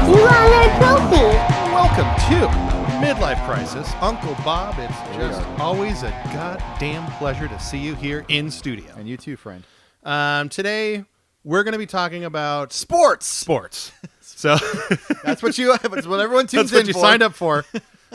You got another trophy. Welcome to Midlife Crisis. Uncle Bob, it's just always a goddamn pleasure to see you here in studio. And you too, friend. Today, we're going to be talking about Sports. So That's what everyone tunes that's what in you for. signed up for.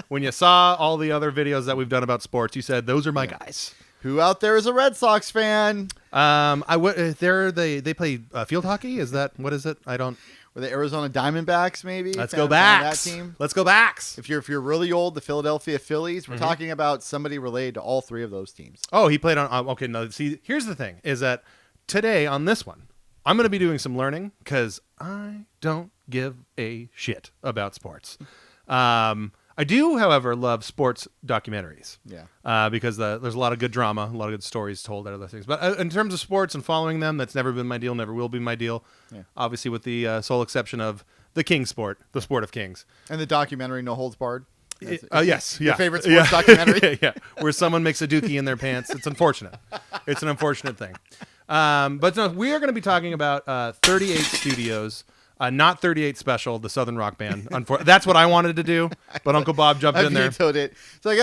When you saw all the other videos that we've done about sports, you said, those are my guys. Who out there is a Red Sox fan? They play field hockey. Is that, what is it? I don't. Or the Arizona Diamondbacks, maybe? Let's Fan go of Backs. That team. Let's go Backs. If you're really old, the Philadelphia Phillies. We're talking about somebody related to all three of those teams. Oh, he played on. Okay, no. See, here's the thing: is that today on this one, I'm going to be doing some learning because I don't give a shit about sports. I do, however, love sports documentaries. Yeah. Because there's a lot of good drama, a lot of good stories told out of those things. But in terms of sports and following them, that's never been my deal, never will be my deal. Yeah. Obviously, with the sole exception of the king sport, the sport of kings. And the documentary No Holds Barred. Yes. Your Yeah. favorite sports documentary? Yeah. Where someone makes a dookie in their pants. It's unfortunate. It's an unfortunate thing. But no, we are going to be talking about 38 Studios. Not 38 Special, the Southern Rock Band. That's what I wanted to do, but Uncle Bob jumped in there. Vetoed it. It's like,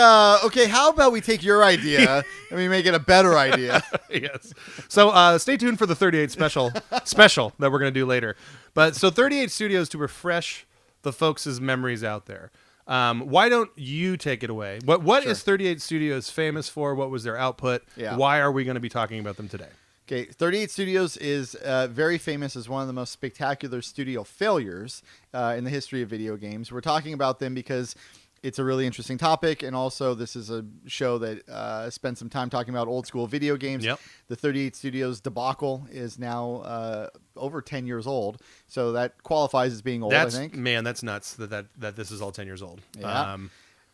okay, how about we take your idea and we make it a better idea? Yes. So stay tuned for the 38 special that we're going to do later. But so 38 Studios, to refresh the folks' memories out there. Why don't you take it away? What is 38 Studios famous for? What was their output? Yeah. Why are we going to be talking about them today? Okay, 38 Studios is very famous as one of the most spectacular studio failures in the history of video games. We're talking about them because it's a really interesting topic, and also this is a show that spent some time talking about old school video games. Yep. The 38 Studios debacle is now over 10 years old, so that qualifies as being old, I think. Man, that's nuts that this is all 10 years old. Yeah.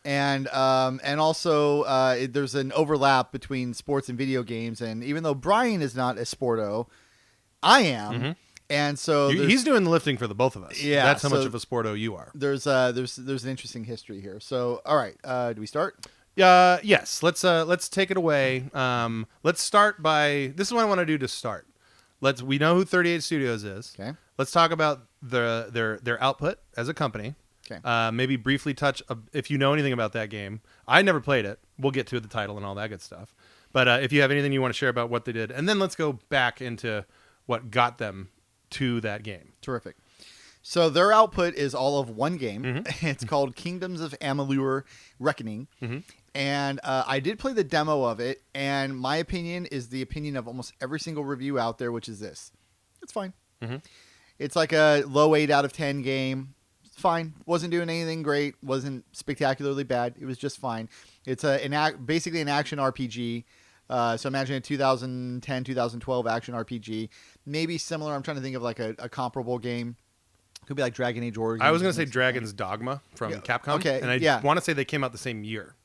And also there's an overlap between sports and video games. And even though Brian is not a sporto, I am. Mm-hmm. And so He's doing the lifting for the both of us. Yeah, That's how so much of a sporto you are. there's an interesting history here. So, all right, do we start? Yes. Let's take it away. Let's start by, this is what I want to do to start. We know who 38 Studios is. Okay. Let's talk about their output as a company. Okay. Maybe briefly touch if you know anything about that game. I never played it. We'll get to the title and all that good stuff. But if you have anything you want to share about what they did, and then let's go back into what got them to that game. Terrific. So their output is all of one game. Mm-hmm. It's called Kingdoms of Amalur Reckoning. Mm-hmm. And I did play the demo of it, and my opinion is the opinion of almost every single review out there, which is this. It's fine. Mm-hmm. It's like a low 8 out of 10 game. It's fine. Wasn't doing anything great. Wasn't spectacularly bad. It was just fine. It's basically an action RPG. So imagine a 2010, 2012 action RPG. Maybe similar. I'm trying to think of like a comparable game. Could be like Dragon Age Origins. I was going to say Dragon's Dogma from Capcom. Okay, And I want to say they came out the same year.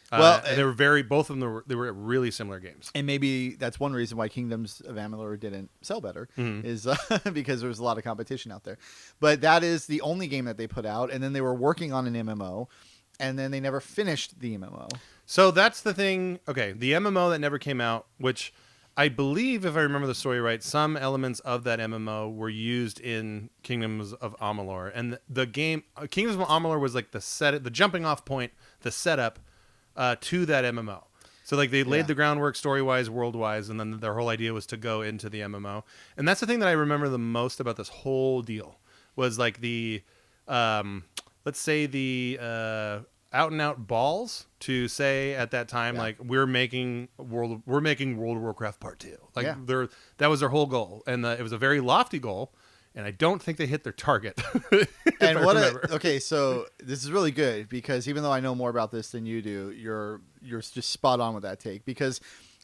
Well, they were both of them, they were really similar games. And maybe that's one reason why Kingdoms of Amalur didn't sell better, is because there was a lot of competition out there. But that is the only game that they put out, and then they were working on an MMO, and then they never finished the MMO. So that's the thing. Okay, the MMO that never came out, which I believe, if I remember the story right, some elements of that MMO were used in Kingdoms of Amalur, and the game Kingdoms of Amalur was like the jumping off point, the setup to that MMO. So like they laid the groundwork story-wise, world-wise, and then their whole idea was to go into the MMO. And that's the thing that I remember the most about this whole deal was like the, let's say the out-and-out balls to say at that time, like we're making World of Warcraft Part 2. Like that was their whole goal. And it was a very lofty goal. And I don't think they hit their target. And okay, so this is really good because even though I know more about this than you do, you're just spot on with that take. Because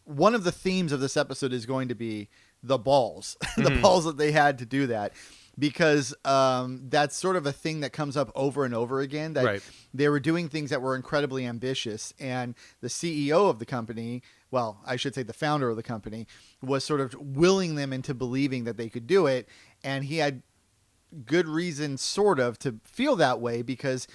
one of the themes of this episode is going to be the balls, the balls that they had to do that. Because that's sort of a thing that comes up over and over again. That they were doing things that were incredibly ambitious, and the CEO of the company, well, I should say the founder of the company, was sort of willing them into believing that they could do it. And he had good reason, sort of, to feel that way because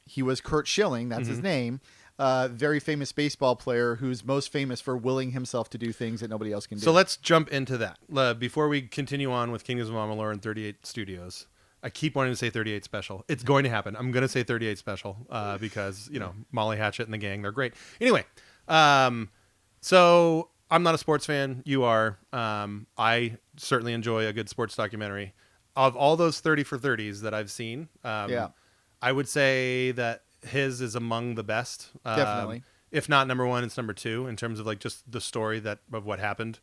he was Kurt Schilling, that's his name, very famous baseball player who's most famous for willing himself to do things that nobody else can do. So let's jump into that. Before we continue on with Kingdoms of Amalur and 38 Studios, I keep wanting to say 38 special. It's going to happen. I'm going to say 38 special because, Molly Hatchet and the gang, they're great. Anyway, so I'm not a sports fan. You are. I certainly enjoy a good sports documentary. Of all those 30 for 30s that I've seen, I would say that his is among the best. Definitely. If not number one, it's number two in terms of like just the story of what happened.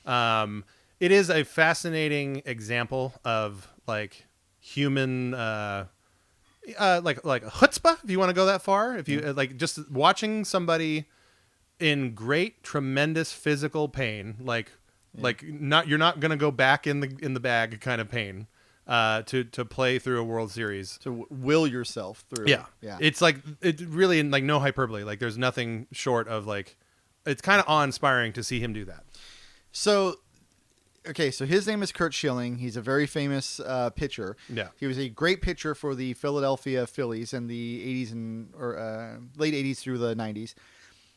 It is a fascinating example of like human, like chutzpah, if you want to go that far. If you like just watching somebody in great, tremendous physical pain, you're not going to go back in the bag kind of pain. To play through a World Series, to will yourself through. Yeah. It's like it really like no hyperbole. Like there's nothing short of like it's kind of awe-inspiring to see him do that. So his name is Curt Schilling. He's a very famous pitcher. Yeah, he was a great pitcher for the Philadelphia Phillies in the 80s or late 80s through the 90s.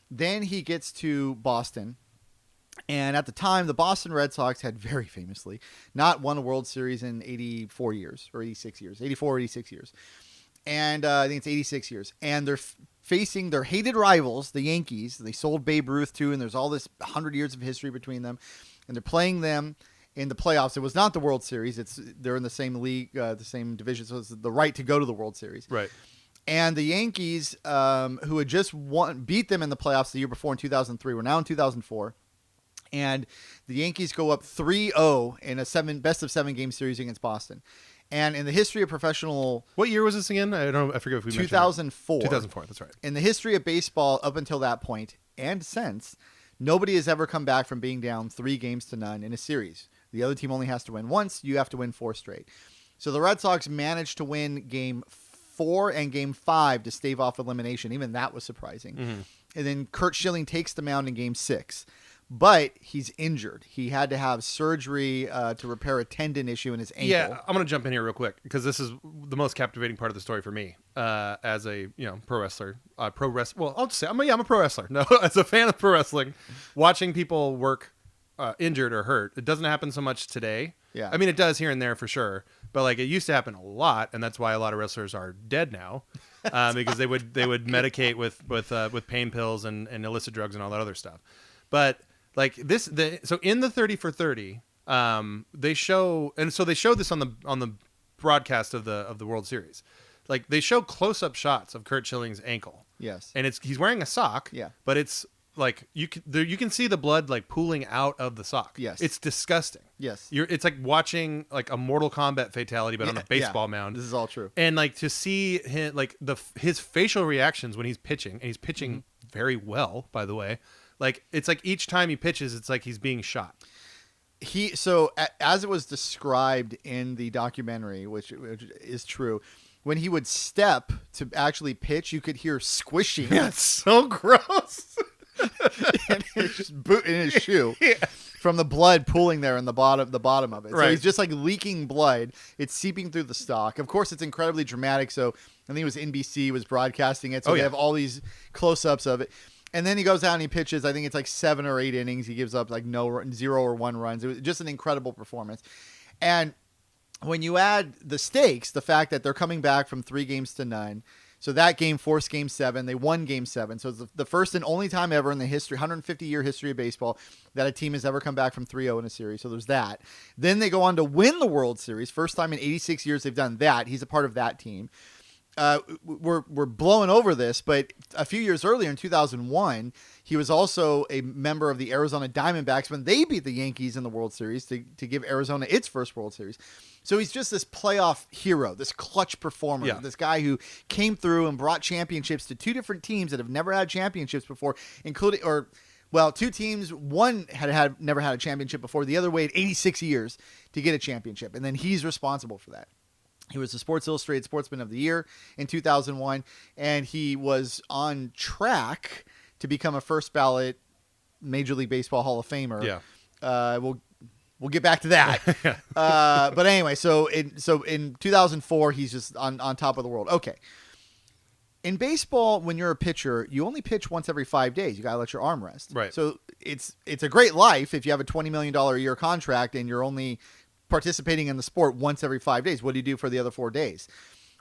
Then he gets to Boston. And at the time, the Boston Red Sox had very famously not won a World Series in 84 years or 86 years, 84 or 86 years. And I think it's 86 years. And they're facing their hated rivals, the Yankees. They sold Babe Ruth to, and there's all this 100 years of history between them. And they're playing them in the playoffs. It was not the World Series. They're in the same league, the same division. So it's the right to go to the World Series. Right. And the Yankees, who had just beat them in the playoffs the year before in 2003, were now in 2004. And the Yankees go up 3-0 in a best of 7 game series against Boston. And in the history of professional... What year was this again? I forget if we mentioned 2004. 2004, that's right. In the history of baseball up until that point and since, nobody has ever come back from being down 3-0 in a series. The other team only has to win once. You have to win 4 straight. So the Red Sox managed to win Game 4 and Game 5 to stave off elimination. Even that was surprising. Mm-hmm. And then Curt Schilling takes the mound in Game 6. But he's injured. He had to have surgery to repair a tendon issue in his ankle. Yeah, I'm going to jump in here real quick because this is the most captivating part of the story for me as a pro wrestler. Well, I'll just say I'm a pro wrestler. No, as a fan of pro wrestling, watching people work injured or hurt. It doesn't happen so much today. Yeah, I mean it does here and there for sure, but like it used to happen a lot, and that's why a lot of wrestlers are dead now because they would medicate with pain pills and illicit drugs and all that other stuff, but. Like so in the 30 for 30, they show this on the broadcast of the World Series. Like they show close-up shots of Curt Schilling's ankle. Yes. And he's wearing a sock. Yeah. But it's like you can see the blood like pooling out of the sock. Yes. It's disgusting. Yes. It's like watching like a Mortal Kombat fatality but on a baseball mound. This is all true. And like to see him like his facial reactions when he's pitching, and he's pitching very well, by the way. Like it's like each time he pitches, it's like he's being shot. As it was described in the documentary, which is true, when he would step to actually pitch, you could hear squishing. Yeah, it's so gross. in his shoe. Yeah. From the blood pooling there in the bottom of it. Right. So he's just like leaking blood. It's seeping through the stock. Of course, it's incredibly dramatic. So I think it was NBC was broadcasting it. So they have all these close-ups of it. And then he goes out and he pitches. I think it's like 7 or 8 innings. He gives up like 0 or 1 runs. It was just an incredible performance. And when you add the stakes, the fact that they're coming back from 3-0, so that game forced Game 7. They won Game 7. So it's the first and only time ever in the 150-year history of baseball that a team has ever come back from 3-0 in a series. So there's that. Then they go on to win the World Series. First time in 86 years they've done that. He's a part of that team. We're blowing over this, but a few years earlier in 2001, he was also a member of the Arizona Diamondbacks when they beat the Yankees in the World Series to give Arizona its first World Series. So he's just this playoff hero, this clutch performer, this guy who came through and brought championships to 2 different teams that have never had championships before, including, well, 2 teams, one had never had a championship before, the other waited 86 years to get a championship, and then he's responsible for that. He was the Sports Illustrated Sportsman of the Year in 2001, and he was on track to become a first ballot Major League Baseball Hall of Famer. Yeah. We'll get back to that. But anyway, so in 2004, he's just on top of the world. Okay. In baseball, when you're a pitcher, you only pitch once every 5 days. You got to let your arm rest. Right. So it's a great life if you have a $20 million a year contract and you're only participating in the sport once every 5 days. What do you do for the other 4 days?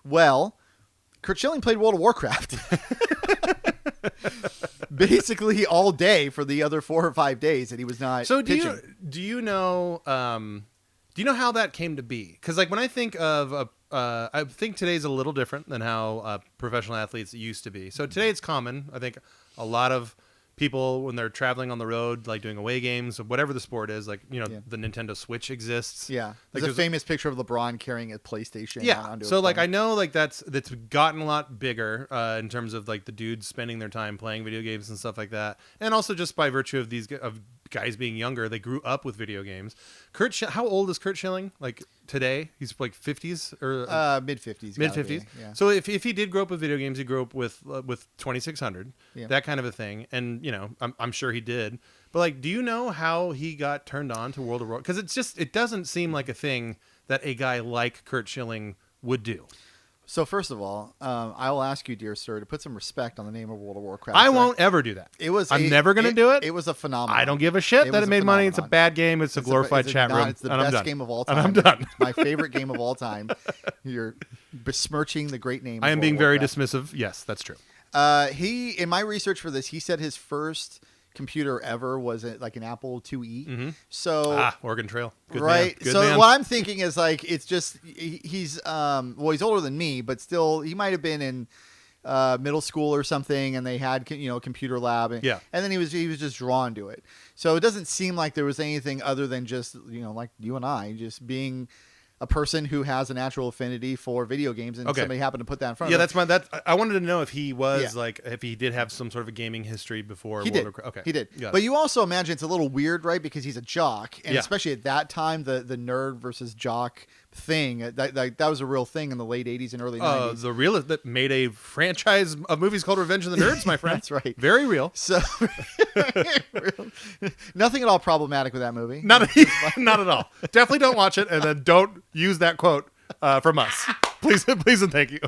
Well, Kurt Schilling played World of Warcraft basically all day for the other 4 or 5 days that he was not. So pitching. do you know how that came to be? Because like when I think of I think today's a little different than how professional athletes used to be. So today it's common. I think a lot of people when they're traveling on the road, like doing away games or whatever the sport is, like the Nintendo Switch exists. Yeah, like there's a famous picture of LeBron carrying a PlayStation. Yeah, onto so a like plane. I know like that's gotten a lot bigger in terms of like the dudes spending their time playing video games and stuff like that, and also just by virtue of these guys being younger, they grew up with video games. How old is Kurt Schilling? Like today, he's like 50s or mid 50s. Mid 50s. Yeah. So if he did grow up with video games, he grew up with 2600, that kind of a thing, and I'm sure he did. But like, do you know how he got turned on to World of Warcraft? Because it doesn't seem like a thing that a guy like Kurt Schilling would do. So first of all, I will ask you, dear sir, to put some respect on the name of World of Warcraft. I won't ever do that. I'm never going to do it. It was a phenomenon. I don't give a shit that it made money. It's a bad game. It's a glorified chat room. It's the best game of all time. And I'm done. It's my favorite game of all time. You're besmirching the great name. I am being very dismissive. Yes, that's true. In my research for this, he said his first computer ever was like an Apple IIe. Mm-hmm. So Oregon Trail. Good right. Man. Good so man. what I'm thinking is like he's he's older than me, but still he might have been in middle school or something, and they had a computer lab, and then he was just drawn to it. So it doesn't seem like there was anything other than just like you and I just being a person who has a natural affinity for video games, and somebody happened to put that in front of him. I wanted to know if he was like, if he did have some sort of a gaming history before. He did. Okay. He did. But you also imagine it's a little weird, right? Because he's a jock, and especially at that time, the nerd versus jock thing, that was a real thing in the late 80s and early 90s. The real that made a franchise of movies called Revenge of the Nerds, my friend. That's right. Very real. So nothing at all problematic with that movie. Not at all. Definitely don't watch it, and then don't use that quote from us. Please and thank you.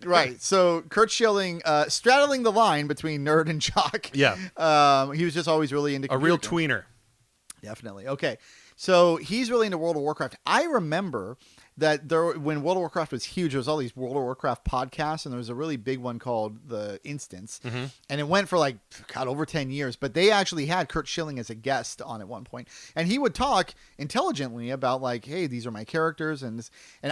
Right. So Kurt Schilling, straddling the line between nerd and jock. Yeah. He was just always really into a real games. tweener. Definitely. Okay. So he's really into World of Warcraft. I remember that when World of Warcraft was huge, there was all these World of Warcraft podcasts, and there was a really big one called The Instance. Mm-hmm. And it went for over 10 years, but they actually had Kurt Schilling as a guest on at one point. And he would talk intelligently about like, hey, these are my characters. And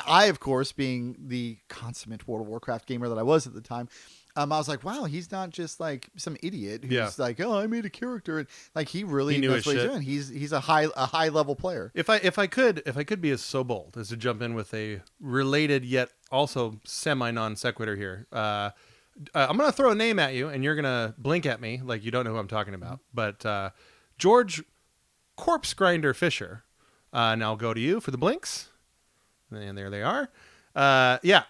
I, of course, being the consummate World of Warcraft gamer that I was at the time, I was like, wow, he's not just like some idiot who's like, oh, I made a character, and like he really knows what he's doing. He's a high level player. If I could be so bold as to jump in with a related yet also semi non sequitur here, I'm gonna throw a name at you, and you're gonna blink at me like you don't know who I'm talking about. But George Corpse Grinder Fisher, and I'll go to you for the blinks, and there they are.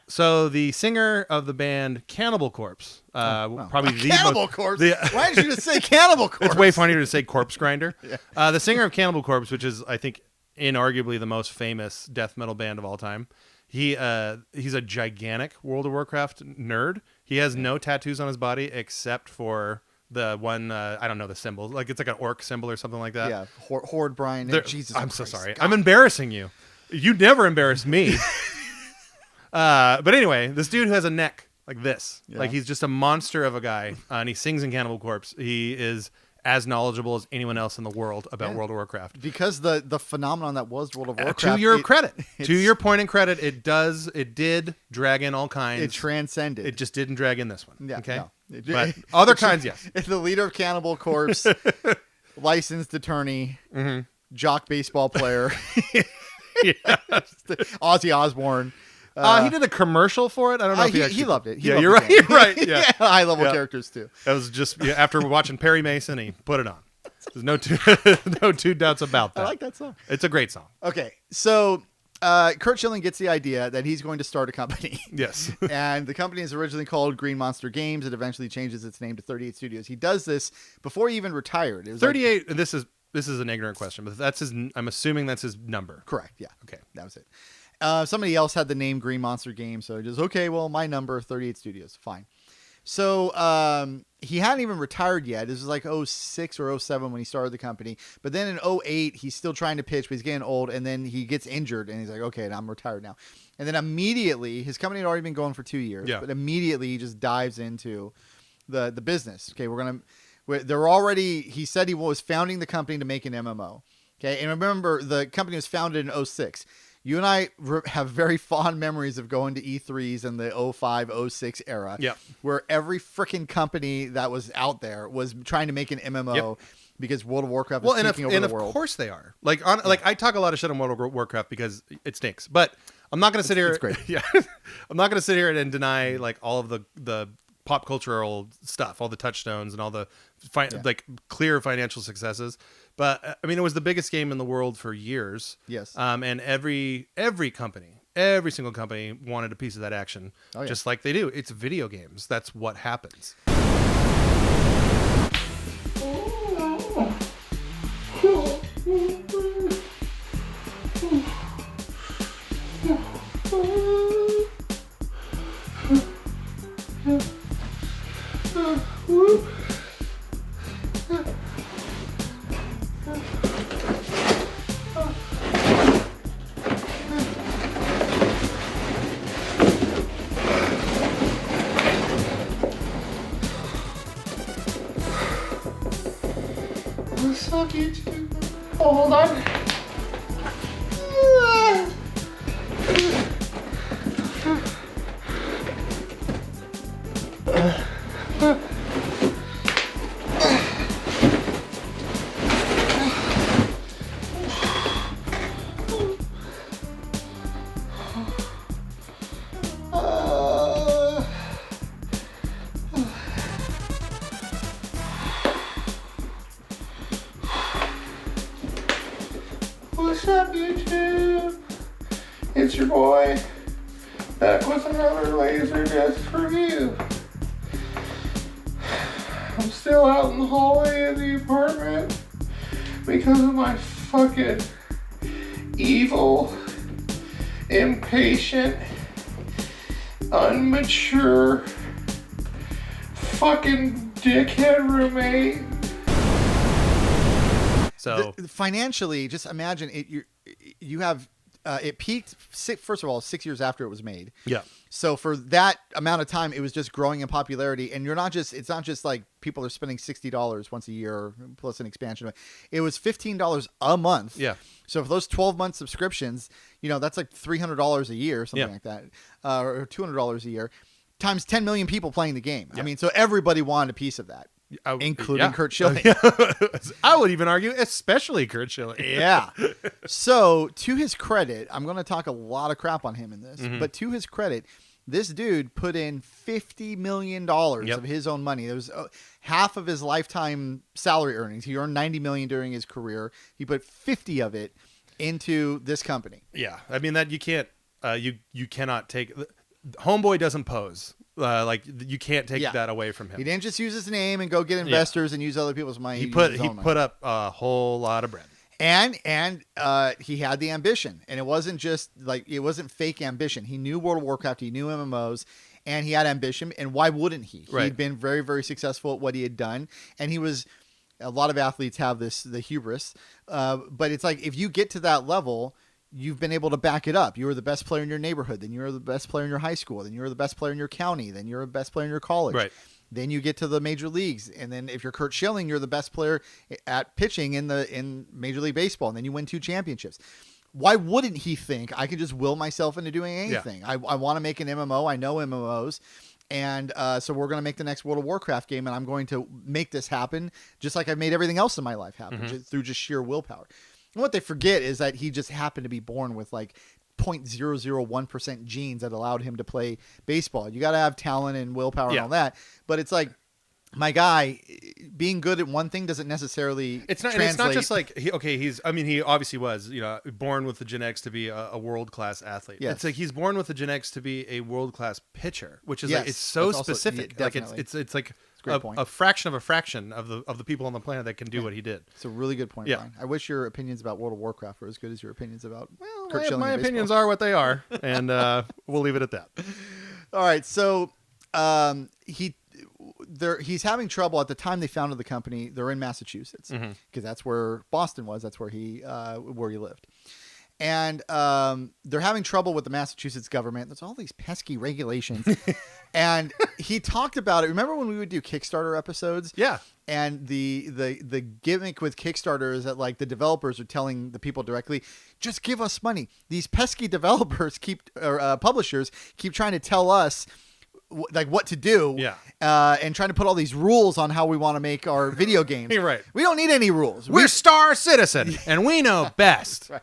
So the singer of the band Cannibal Corpse, probably the Cannibal Corpse. Why did you just say Cannibal Corpse? It's way funnier to say Corpse Grinder. Yeah. The singer of Cannibal Corpse, which is I think inarguably the most famous death metal band of all time. He's a gigantic World of Warcraft nerd. He has no tattoos on his body except for the one I don't know the symbol, like it's like an orc symbol or something like that. Yeah, Horde Brian. Jesus, I'm so sorry. God. I'm embarrassing you. You never embarrass me. But anyway, this dude who has a neck like this, like he's just a monster of a guy, and he sings in Cannibal Corpse. He is as knowledgeable as anyone else in the world about World of Warcraft. Because the phenomenon that was World of Warcraft. To your credit, to your point and credit, it did drag in all kinds. It transcended. It just didn't drag in this one. Yeah, okay. No. But other kinds, yes. The leader of Cannibal Corpse, licensed attorney, jock baseball player, Ozzy Osbourne. He did a commercial for it. I don't know if he loved it. You're right. You're right. Yeah, high level characters too. That was just after watching Perry Mason, he put it on. There's no two doubts about that. I like that song. It's a great song. Okay, so Kurt Schilling gets the idea that he's going to start a company. Yes. And the company is originally called Green Monster Games. It eventually changes its name to 38 Studios. He does this before he even retired. It was 38. This is an ignorant question, but that's his. I'm assuming that's his number. Correct. Yeah. Okay. That was it. Somebody else had the name Green Monster Games, so just okay. Well, my number 38 Studios, fine. So he hadn't even retired yet. This was like 06 or 07 when he started the company. But then in 08, he's still trying to pitch, but he's getting old. And then he gets injured, and he's like, okay, I'm retired now. And then immediately, his company had already been going for 2 years. Yeah. But immediately, he just dives into the business. Okay, they're already, he said he was founding the company to make an MMO. Okay, and remember, the company was founded in 06. You and I have very fond memories of going to E3s in the 05, 06 era, where every freaking company that was out there was trying to make an MMO because World of Warcraft was taking over the world. And of course they are. Like, like I talk a lot of shit on World of Warcraft because it stinks, but I'm not going to sit here. It's great. Yeah, I'm not going to sit here and deny like all of the pop cultural stuff, all the touchstones and all the like clear financial successes. But I mean, it was the biggest game in the world for years. Yes. And every company, every single company wanted a piece of that action, just like they do. It's video games. That's what happens. Suck you too. Oh, hold on. What's up, YouTube? It's your boy, back with another laser disc review. I'm still out in the hallway of the apartment because of my fucking evil, impatient, unmature, fucking dickhead roommate. So financially, just imagine it. You have it peaked. First of all, 6 years after it was made. yeah, So for that amount of time, it was just growing in popularity. And it's not just like people are spending $60 once a year plus an expansion. It was $15 a month. Yeah. So for those 12-month subscriptions, that's like $300 a year, something like that, or $200 a year, times 10 million people playing the game. Yeah. I mean, so everybody wanted a piece of that. Including Kurt Schilling. I would even argue, especially Kurt Schilling. Yeah. So to his credit, I'm going to talk a lot of crap on him in this, but to his credit, this dude put in $50 million of his own money. It was half of his lifetime salary earnings. He earned $90 million during his career. He put 50 of it into this company. Yeah. I mean, that you can't, you cannot take, Homeboy doesn't pose. Like you can't take that away from him. He didn't just use his name and go get investors and use other people's money. He put up a whole lot of bread. And he had the ambition, and it wasn't just like, it wasn't fake ambition. He knew World of Warcraft, he knew MMOs, and he had ambition. And why wouldn't he? Right. He'd been very, very successful at what he had done, and a lot of athletes have the hubris, but it's like, if you get to that level, you've been able to back it up. You were the best player in your neighborhood. Then you're the best player in your high school. Then you're the best player in your county. Then you're the best player in your college. Right. Then you get to the major leagues. And then if you're Kurt Schilling, you're the best player at pitching in Major League Baseball. And then you win 2 championships. Why wouldn't he think I can just will myself into doing anything? Yeah. I want to make an MMO. I know MMOs. And so we're going to make the next World of Warcraft game, and I'm going to make this happen just like I've made everything else in my life happen, through just sheer willpower. And what they forget is that he just happened to be born with like 0.001% genes that allowed him to play baseball. You got to have talent and willpower and all that. But it's like, my guy, being good at one thing doesn't necessarily translate. It's not just like he obviously was, born with the genetics to be a world-class athlete. Yes. It's like he's born with the genetics to be a world-class pitcher, which is like, it's so That's also, specific. Like it's like a fraction of a fraction of the people on the planet that can do what he did. It's a really good point, Brian. I wish your opinions about World of Warcraft were as good as your opinions about Kurt Schilling. My opinions are what they are, and we'll leave it at that. All right, so he's having trouble. At the time they founded the company, they're in Massachusetts because that's where Boston was. That's where he lived. And they're having trouble with the Massachusetts government. There's all these pesky regulations. And he talked about it. Remember when we would do Kickstarter episodes? Yeah. And the gimmick with Kickstarter is that like the developers are telling the people directly, just give us money. These pesky developers publishers keep trying to tell us like what to do. Yeah. And trying to put all these rules on how we want to make our video games. You're right. We don't need any rules. We're Star Citizen and we know best. Right.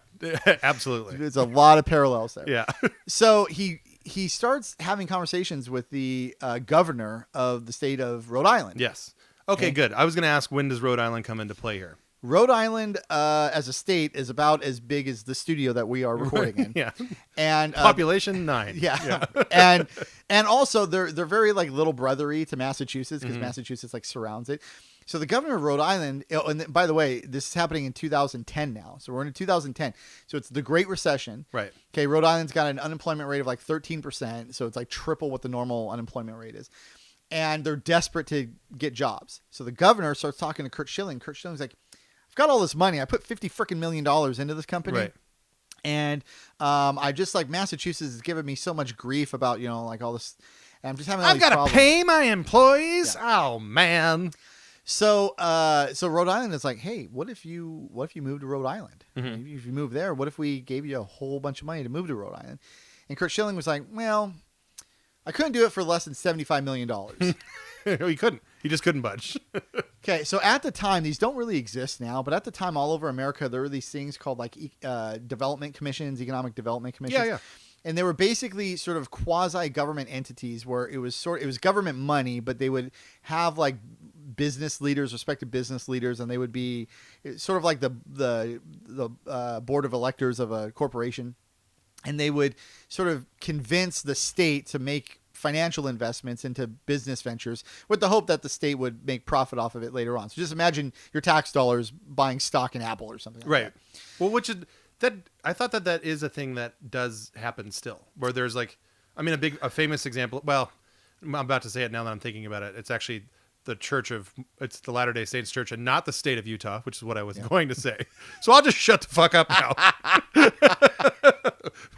Absolutely. There's a lot of parallels there. Yeah. So he starts having conversations with the governor of the state of Rhode Island. Yes. Okay, good. I was going to ask, when does Rhode Island come into play here? Rhode Island, as a state, is about as big as the studio that we are recording in. Yeah. And population 9. Yeah. and also they're very like little brothery to Massachusetts because Massachusetts like surrounds it. So the governor of Rhode Island, and by the way, this is happening in 2010 now. So we're in 2010. So it's the Great Recession. Right. Okay. Rhode Island's got an unemployment rate of like 13%. So it's like triple what the normal unemployment rate is. And they're desperate to get jobs. So the governor starts talking to Curt Schilling. Curt Schilling's like, I've got all this money. I put $50 million into this company. Right. And I just like Massachusetts is giving me so much grief about, like all this. And I'm just having all I've these got to problems. pay my employees. Yeah. Oh, man. So Rhode Island is like, hey, what if you move to Rhode Island? If you move there, what if we gave you a whole bunch of money to move to Rhode Island? And Curt Schilling was like, well, I couldn't do it for less than $75 million. He couldn't. He just couldn't budge. Okay, so at the time, these don't really exist now, but at the time, all over America, there were these things called like development commissions, economic development commissions. Yeah. And they were basically sort of quasi-government entities where it was government money, but they would have like business leaders, respected business leaders, and they would be sort of like the board of electors of a corporation, and they would sort of convince the state to make financial investments into business ventures with the hope that the state would make profit off of it later on. So just imagine your tax dollars buying stock in Apple or something like that. Well, I thought that is a thing that does happen still, where there's like, I mean, a famous example. Well, I'm about to say it now that I'm thinking about it. It's actually it's the Latter-day Saints Church and not the state of Utah, which is what I was going to say. So I'll just shut the fuck up now.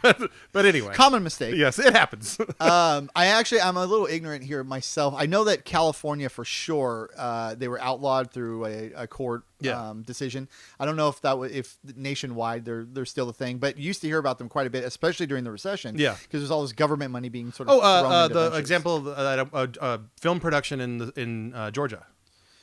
but anyway. Common mistake. Yes, it happens. I'm a little ignorant here myself. I know that California for sure, they were outlawed through a court decision. I don't know if nationwide they're still a thing, but you used to hear about them quite a bit, especially during the recession. Yeah. Because there's all this government money being sort of thrown into the ventures. example of film production in Georgia.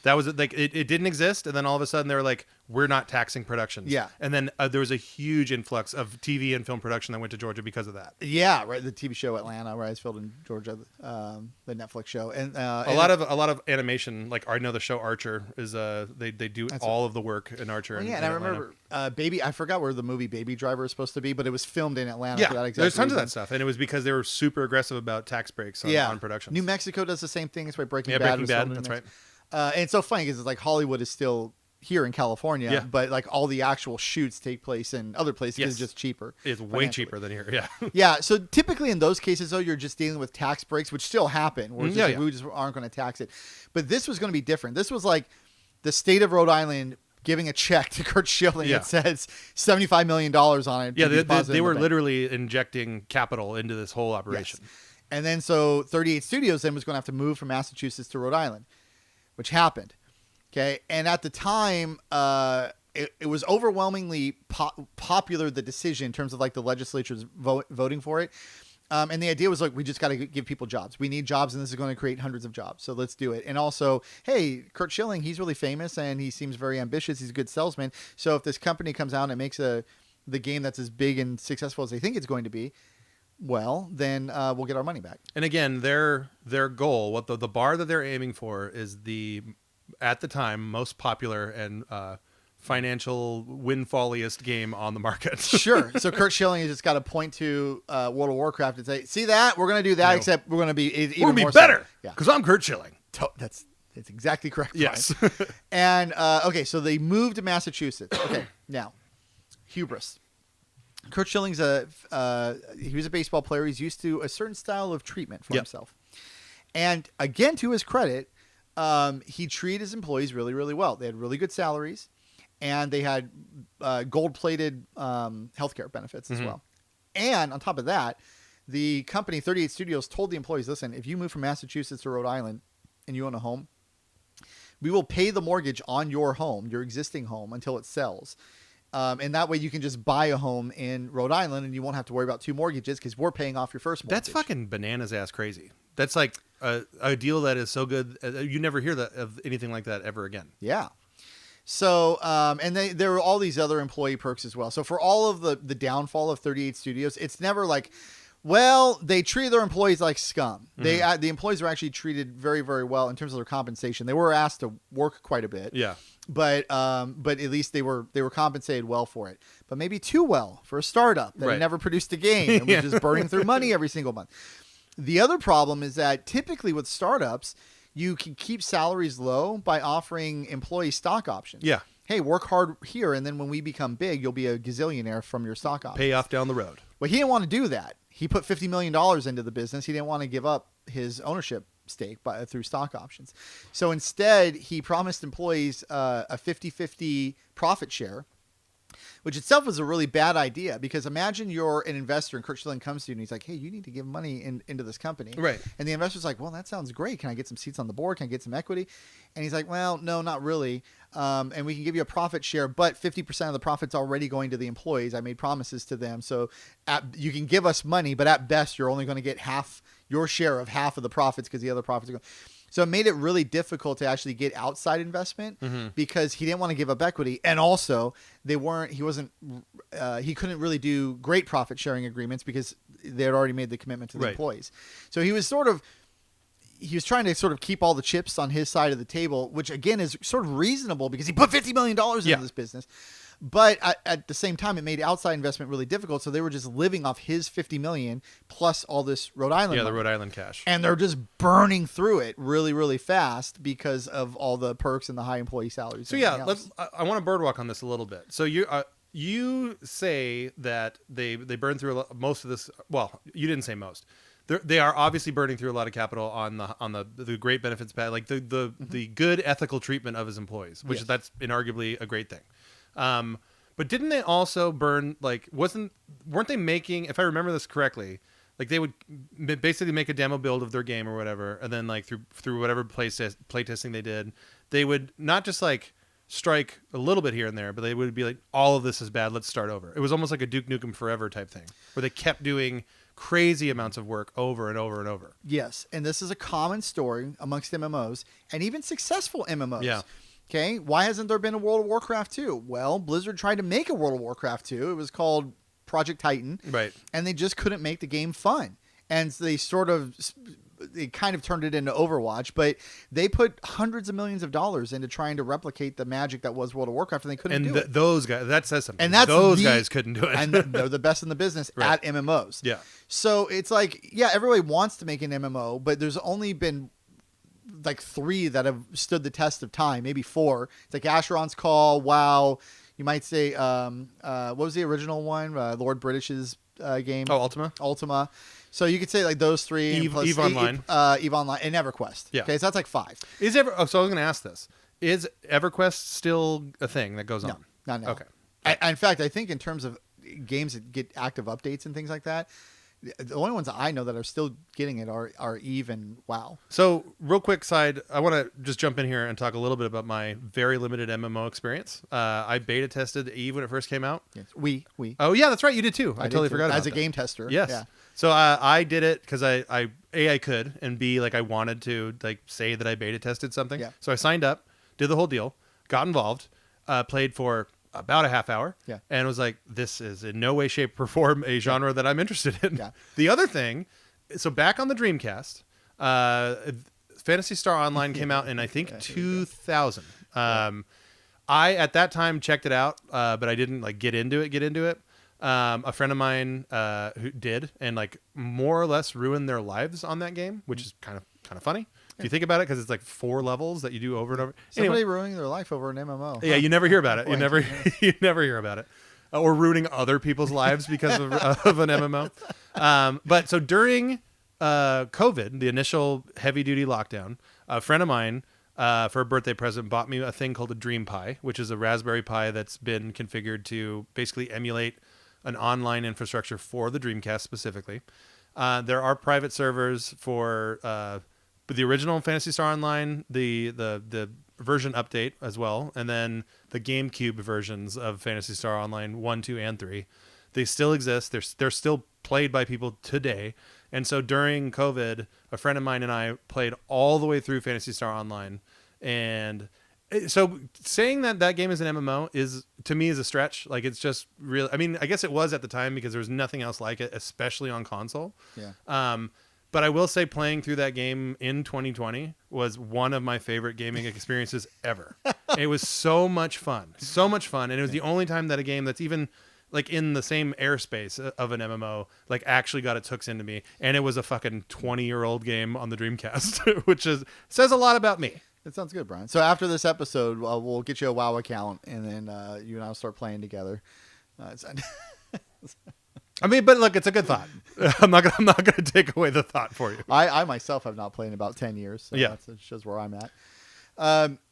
That was like it didn't exist, and then all of a sudden they were like, we're not taxing productions. Yeah. And then there was a huge influx of TV and film production that went to Georgia because of that. Yeah, right. The TV show Atlanta, where I was filmed in Georgia, the Netflix show, and a lot of animation. Like I know the show Archer is they do all of the work in Archer. Well, and I remember I forgot where the movie Baby Driver is supposed to be, but it was filmed in Atlanta. Yeah, for that exact there's tons reason. of that stuff, and it was because they were super aggressive about tax breaks on productions. New Mexico does the same thing. It's why Breaking Bad. Breaking was Bad. filmed in That's right. And it's so funny because it's like Hollywood is still here in California, but like all the actual shoots take place in other places because it's just cheaper. It's way cheaper than here. Yeah. Yeah. So typically in those cases, though, you're just dealing with tax breaks, which still happen. We just aren't going to tax it. But this was going to be different. This was like the state of Rhode Island giving a check to Curt Schilling that says $75 million on it. Yeah, they were literally injecting capital into this whole operation. Yes. And then so 38 Studios then was going to have to move from Massachusetts to Rhode Island, which happened. Okay. And at the time, it was overwhelmingly popular, the decision in terms of like the legislatures voting for it. And the idea was like, we just got to give people jobs. We need jobs, and this is going to create hundreds of jobs. So let's do it. And also, hey, Curt Schilling, he's really famous and he seems very ambitious. He's a good salesman. So if this company comes out and makes the game that's as big and successful as they think it's going to be, well, then we'll get our money back. And again, their goal, what the bar that they're aiming for is at the time, most popular and financial windfalliest game on the market. Sure. So Curt Schilling has just got to point to World of Warcraft and say, see that? We're going to do that, except we're going to be even more better. Yeah. Because I'm Curt Schilling. That's exactly correct. Yes. And, okay, so they moved to Massachusetts. Okay, now, hubris. Curt Schilling's he was a baseball player. He's used to a certain style of treatment for himself. And again, to his credit, he treated his employees really, really well. They had really good salaries, and they had gold-plated healthcare benefits as well. And on top of that, the company 38 Studios told the employees, listen, if you move from Massachusetts to Rhode Island and you own a home, we will pay the mortgage on your home, your existing home, until it sells. And that way you can just buy a home in Rhode Island and you won't have to worry about 2 mortgages because we're paying off your first mortgage. That's fucking bananas ass crazy. That's like a deal that is so good. You never hear that of anything like that ever again. Yeah. So, and there were all these other employee perks as well. So for all of the downfall of 38 Studios, it's never like, well, they treated their employees like scum. The employees were actually treated very, very well in terms of their compensation. They were asked to work quite a bit. Yeah. But at least they were compensated well for it. But maybe too well for a startup that had never produced a game and was just burning through money every single month. The other problem is that typically with startups, you can keep salaries low by offering employee stock options. Yeah. Hey, work hard here, and then when we become big, you'll be a gazillionaire from your stock options. Pay off down the road. Well, he didn't want to do that. He put $50 million into the business. He didn't want to give up his ownership stake through stock options. So instead, he promised employees a 50-50 profit share, which itself was a really bad idea because imagine you're an investor and Kurt Schilling comes to you and he's like, hey, you need to give money into this company. Right. And the investor's like, well, that sounds great. Can I get some seats on the board? Can I get some equity? And he's like, well, no, not really. And we can give you a profit share, but 50% of the profit's already going to the employees. I made promises to them. So you can give us money, but at best, you're only going to get your share of half of the profits because the other profits are going. So it made it really difficult to actually get outside investment because he didn't want to give up equity. And also he couldn't really do great profit sharing agreements because they had already made the commitment to the employees. So he was trying to sort of keep all the chips on his side of the table, which again is sort of reasonable because he put $50 million into this business. But at the same time, it made outside investment really difficult. So they were just living off his $50 million plus all this Rhode Island money. The Rhode Island cash. And they're just burning through it really, really fast because of all the perks and the high employee salaries. So yeah, I want to birdwalk on this a little bit. So you say that they burned through most of this. Well, you didn't say most. They are obviously burning through a lot of capital on the great benefits, like the good ethical treatment of his employees, which that's inarguably a great thing. But didn't they also burn, like, weren't they making, if I remember this correctly, like they would basically make a demo build of their game or whatever, and then like through whatever playtesting they did, they would not just like strike a little bit here and there, but they would be like, all of this is bad, let's start over. It was almost like a Duke Nukem Forever type thing, where they kept doing crazy amounts of work over and over and over. Yes, and this is a common story amongst MMOs, and even successful MMOs. Yeah. Okay, why hasn't there been a World of Warcraft 2? Well, Blizzard tried to make a World of Warcraft 2. It was called Project Titan. Right. And they just couldn't make the game fun. And they kind of turned it into Overwatch, but they put hundreds of millions of dollars into trying to replicate the magic that was World of Warcraft, and they couldn't do it. Those guys, that says something. And those guys couldn't do it. And they're the best in the business at MMOs. Yeah. So it's like, yeah, everybody wants to make an MMO, but there's only been like 3 that have stood the test of time, maybe 4. It's like Asheron's Call, WoW. You might say, what was the original one? Lord British's game. Oh, Ultima. So you could say like those 3. Eve Online. Eve Online and EverQuest. Yeah. Okay, so that's like 5. So I was going to ask this. Is EverQuest still a thing that goes on? No, not now. Okay. In fact, I think in terms of games that get active updates and things like that, the only ones that I know that are still getting it are Eve and WoW. So, real quick side, I want to just jump in here and talk a little bit about my very limited MMO experience. I beta tested Eve when it first came out. Yes. We. Oh yeah, that's right. You did too. I totally forgot about as a game tester. Yes. Yeah. So I did it because I could, and B, like I wanted to like say that I beta tested something. Yeah. So I signed up, did the whole deal, got involved, played for about a half hour, and was like, this is in no way, shape, or form a genre that I'm interested in. Yeah. The other thing, so back on the Dreamcast, Phantasy Star Online came out in I think 2000. I at that time checked it out, but I didn't like get into it. A friend of mine who did, and like more or less ruined their lives on that game, which is kind of funny. If you think about it, because it's like 4 levels that you do over and over. Somebody ruining their life over an MMO. Yeah, you never hear about it. You never hear about it. Or ruining other people's lives because of an MMO. But so during COVID, the initial heavy-duty lockdown, a friend of mine for a birthday present, bought me a thing called a Dream Pi, which is a Raspberry Pi that's been configured to basically emulate an online infrastructure for the Dreamcast specifically. There are private servers for the original Phantasy Star Online, the version update as well, and then the GameCube versions of Phantasy Star Online 1, 2, and 3. They still exist. They're still played by people today. And so during COVID, a friend of mine and I played all the way through Phantasy Star Online. And so saying that game is an MMO is, to me, is a stretch. Like, it's just real. I mean, I guess it was at the time because there was nothing else like it, especially on console. Yeah. But I will say playing through that game in 2020 was one of my favorite gaming experiences ever. It was so much fun. So much fun. And it was the only time that a game that's even like in the same airspace of an MMO like actually got its hooks into me. And it was a fucking 20-year-old game on the Dreamcast, which says a lot about me. That sounds good, Brian. So after this episode, we'll get you a WoW account, and then you and I will start playing together. I mean, but look, it's a good thought. I'm not gonna take away the thought for you. I myself have not played in about 10 years. So yeah, that shows where I'm at.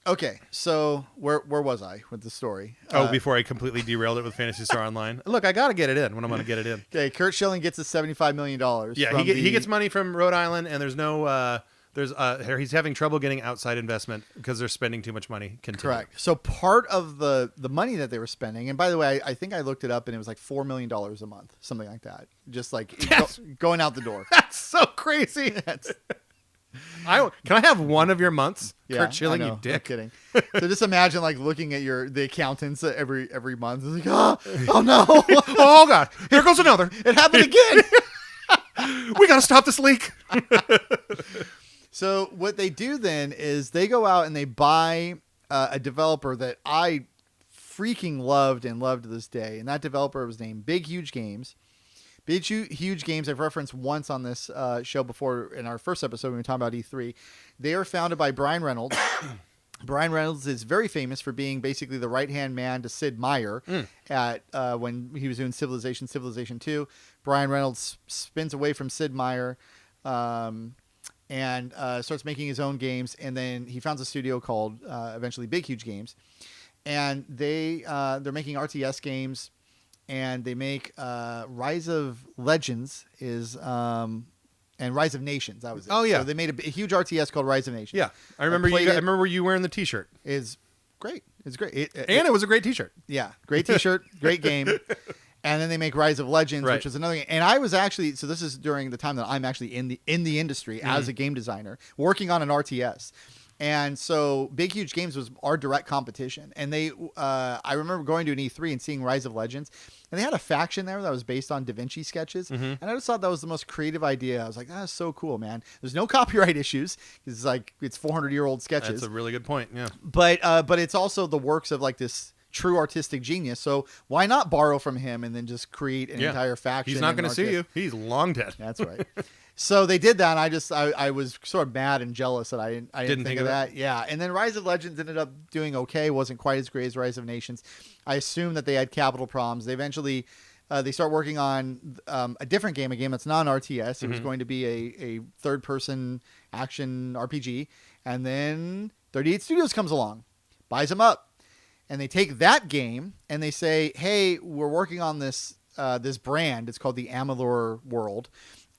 Okay, so where was I with the story? Before I completely derailed it with Phantasy Star Online. Look, I got to get it in when I'm going to get it in. Okay, Kurt Schilling gets his $75 million. Yeah, he gets money from Rhode Island, and there's no... he's having trouble getting outside investment because they're spending too much money. Correct. So part of the money that they were spending, and by the way, I think I looked it up, and it was like $4 million a month, something like that. Just like going out the door. That's so crazy. Can I have one of your months, yeah, Kurt Schilling, you dick? I'm kidding. So just imagine like looking at the accountants every month. It's like, oh no, oh god, here goes another. It happened again. We got to stop this leak. So what they do then is they go out and they buy a developer that I freaking loved and love to this day. And that developer was named Big Huge Games. Big Huge Games I've referenced once on this show before in our first episode when we were talking about E3. They are founded by Brian Reynolds. Brian Reynolds is very famous for being basically the right-hand man to Sid Meier at when he was doing Civilization 2. Brian Reynolds spins away from Sid Meier and starts making his own games, and then he founds a studio called eventually Big Huge Games, and they're making RTS games, and they make Rise of Legends and Rise of Nations. That was it. Oh yeah, so they made a huge RTS called Rise of Nations. Yeah, I remember you. I remember you wearing the T-shirt. Is great. It's great, and it was a great T-shirt. Yeah, great T-shirt, great game. And then they make Rise of Legends, which is another game. And I was actually, so this is during the time that I'm actually in the industry as a game designer, working on an RTS. And so Big Huge Games was our direct competition. And they, I remember going to an E3 and seeing Rise of Legends. And they had a faction there that was based on Da Vinci sketches. And I just thought that was the most creative idea. I was like, that's so cool, man. There's no copyright issues. It's like, it's 400-year-old sketches. That's a really good point, yeah. But it's also the works of like this true artistic genius. So why not borrow from him and then just create an entire faction? He's not going to sue you. He's long dead. That's right. So they did that, and I was sort of mad and jealous that I didn't think of that. Yeah, and then Rise of Legends ended up doing okay. Wasn't quite as great as Rise of Nations. I assume that they had capital problems. They eventually they start working on a different game, a game that's non-RTS. It was going to be a third-person action RPG, and then 38 Studios comes along, buys them up, and they take that game and they say, "Hey, we're working on this this brand. It's called the Amalur World."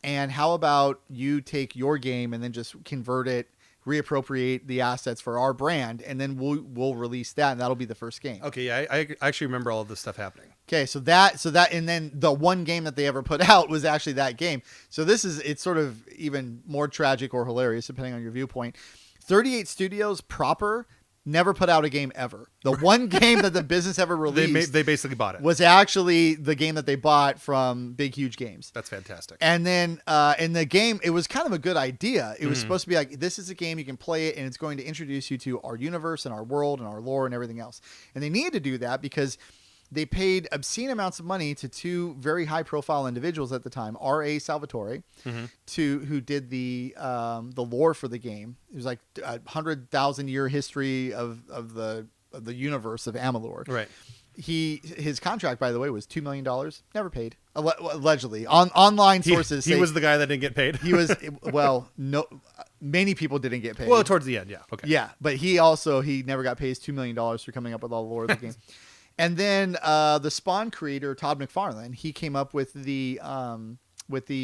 And how about you take your game and then just convert it, reappropriate the assets for our brand, and then we'll release that, and that'll be the first game. Okay, yeah, I actually remember all of this stuff happening. Okay, so that, and then the one game that they ever put out was actually that game. So it's sort of even more tragic or hilarious, depending on your viewpoint. 38 Studios proper never put out a game ever. The one game that the business ever released, they basically bought it, was actually the game that they bought from Big Huge Games. That's fantastic. And then in the game, it was kind of a good idea. It was supposed to be like, this is a game, you can play it, and it's going to introduce you to our universe and our world and our lore and everything else. And they needed to do that because they paid obscene amounts of money to two very high-profile individuals at the time, R.A. Salvatore, who did the lore for the game. It was like a 100,000-year history of the universe of Amalur. Right. His contract, by the way, was $2 million. Never paid. Allegedly, online sources. He was the guy that didn't get paid. He was no. many people didn't get paid. Well, towards the end, yeah. Okay. Yeah, but he never got paid $2 million for coming up with all the lore of the game. And then the Spawn creator Todd McFarlane, he came up with the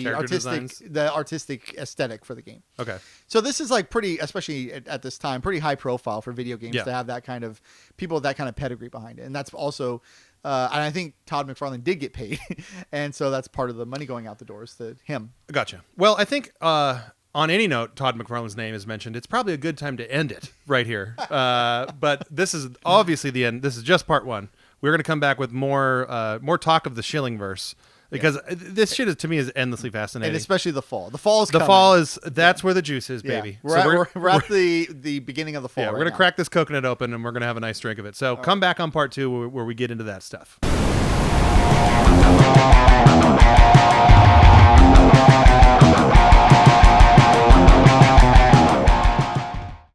artistic aesthetic for the game. Okay. So this is like pretty, especially at this time, pretty high profile for video games to have that kind of people with that kind of pedigree behind it. And that's also, and I think Todd McFarlane did get paid, and so that's part of the money going out the doors to him. Gotcha. Well, I think on any note, Todd McFarlane's name is mentioned. It's probably a good time to end it right here. But this is obviously the end. This is just part one. We're going to come back with more talk of the Schillingverse. Because this shit to me is endlessly fascinating, and especially the fall. The fall is coming. The fall is that's where the juice is, baby. Yeah. We're at the beginning of the fall. Yeah, we're gonna crack this coconut open and we're gonna have a nice drink of it. So come back on part 2 where we get into that stuff.